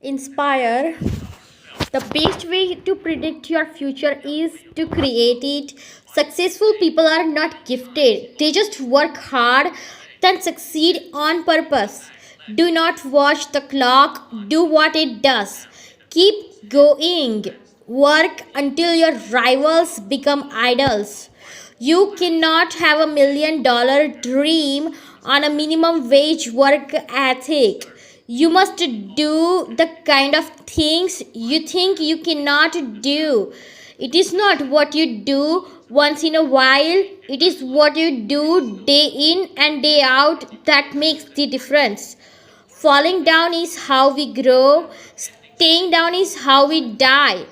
Inspire. The best way to predict your future is to create it. Successful people are not gifted, they just work hard, then succeed on purpose. Do not watch the clock, do what it does. Keep going. Work until your rivals become idols. You cannot have $1 million dream on a minimum wage work ethic. You must do the kind of things you think you cannot do. It is not what you do once in a while, it is what you do day in and day out that makes the difference. Falling down is how we grow, staying down is how we die.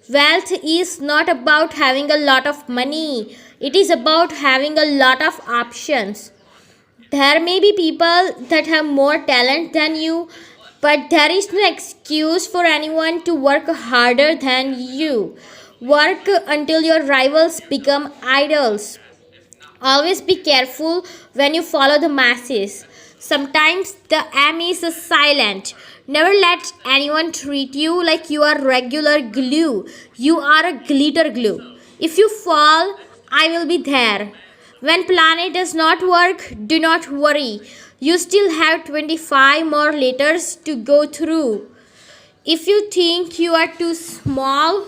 Wealth is not about having a lot of money, it is about having a lot of options. There may be people that have more talent than you, but there is no excuse for anyone to work harder than you. Work until your rivals become idols. Always be careful when you follow the masses. Sometimes the M is silent. Never let anyone treat you like you are regular glue. You are a glitter glue. If you fall, I will be there. When planet does not work, do not worry. You still have 25 more letters to go through. If you think you are too small,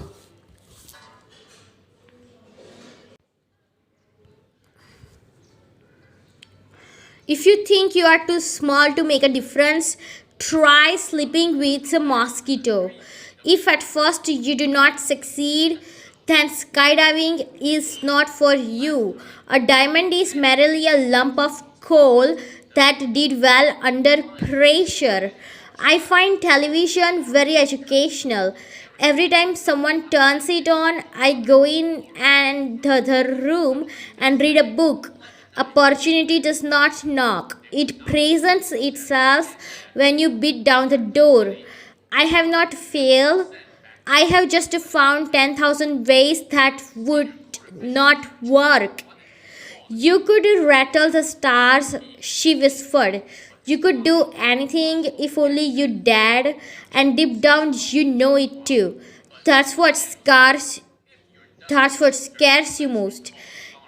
If you think you are too small to make a difference, try sleeping with a mosquito. If at first you do not succeed, then skydiving is not for you. A diamond is merely a lump of coal that did well under pressure. I find television very educational. Every time someone turns it on, I go in and the other room and read a book. Opportunity does not knock, it presents itself when you beat down the door. I have not failed, I have just found 10,000 ways that would not work. You could rattle the stars, she whispered. You could do anything if only you dared, and deep down you know it too. That's what scars that's what scares you most.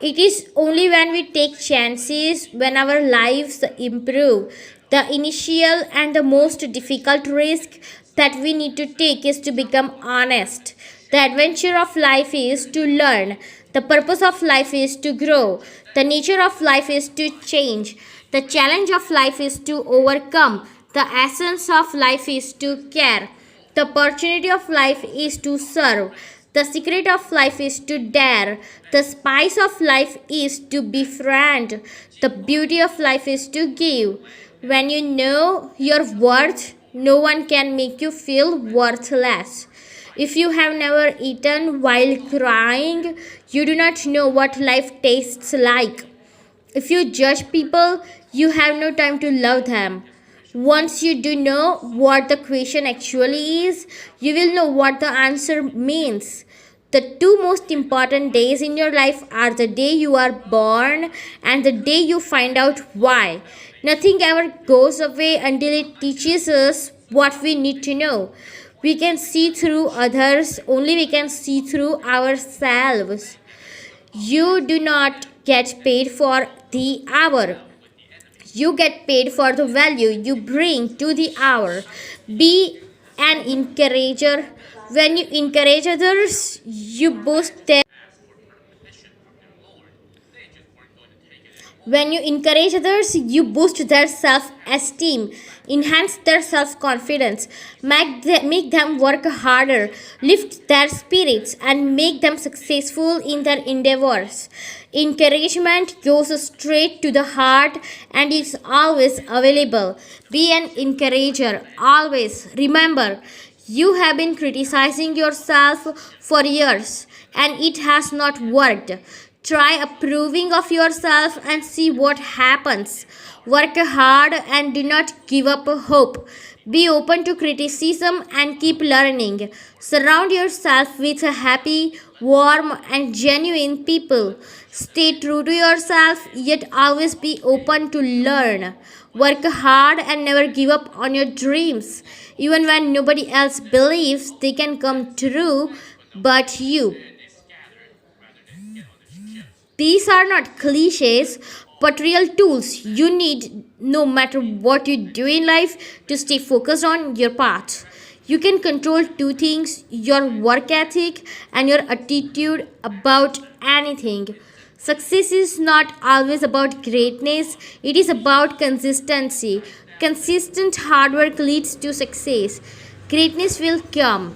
It is only when we take chances, when our lives improve. The initial and the most difficult risk that we need to take is to become honest. The adventure of life is to learn. The purpose of life is to grow. The nature of life is to change. The challenge of life is to overcome. The essence of life is to care. The opportunity of life is to serve. The secret of life is to dare. The spice of life is to befriend. The beauty of life is to give. When you know your worth, no one can make you feel worthless. If you have never eaten while crying, you do not know what life tastes like. If you judge people, you have no time to love them. Once you do know what the question actually is, you will know what the answer means. The two most important days in your life are the day you are born and the day you find out why. Nothing ever goes away until it teaches us what we need to know. We can see through others, only we can see through ourselves. You do not get paid for the hour. You get paid for the value you bring to the hour. Be an encourager. When you encourage others, you boost their When you encourage others, you boost their self esteem, enhance their self confidence, make them work harder, lift their spirits, and make them successful in their endeavors. Encouragement goes straight to the heart and is always available. Be an encourager, always. Remember, you have been criticizing yourself for years and it has not worked. Try approving of yourself and see what happens. Work hard and do not give up hope. Be open to criticism and keep learning. Surround yourself with happy, warm, and genuine people. Stay true to yourself, yet always be open to learn. Work hard and never give up on your dreams. Even when nobody else believes they can come true but you. These are not cliches but real tools you need no matter what you do in life to stay focused on your path. You can control two things, your work ethic and your attitude about anything. Success is not always about greatness, it is about consistency. Consistent hard work leads to success. Greatness will come.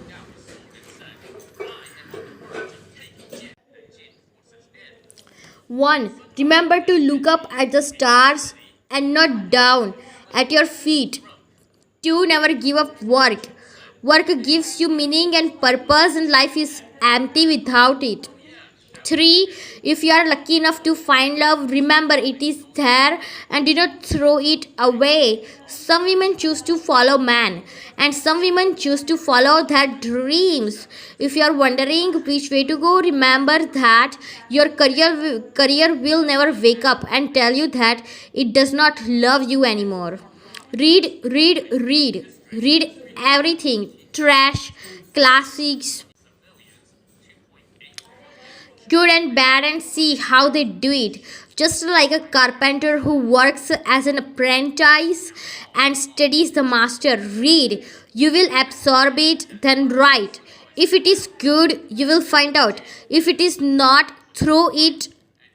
1. Remember to look up at the stars and not down at your feet. 2. Never give up work. Work gives you meaning and purpose, and life is empty without it. 3. If you are lucky enough to find love, remember it is there and do not throw it away. Some women choose to follow men, and some women choose to follow their dreams. If you are wondering which way to go, remember that your career will never wake up and tell you that it does not love you anymore. Read, read, read. Read everything, trash, classics, good and bad, and see how they do it. Just like a carpenter who works as an apprentice and studies the master, read. You will absorb it, then write. If it is good, you will find out. If it is not, throw it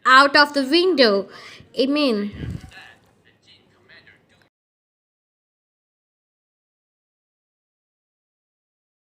out of the window. Amen.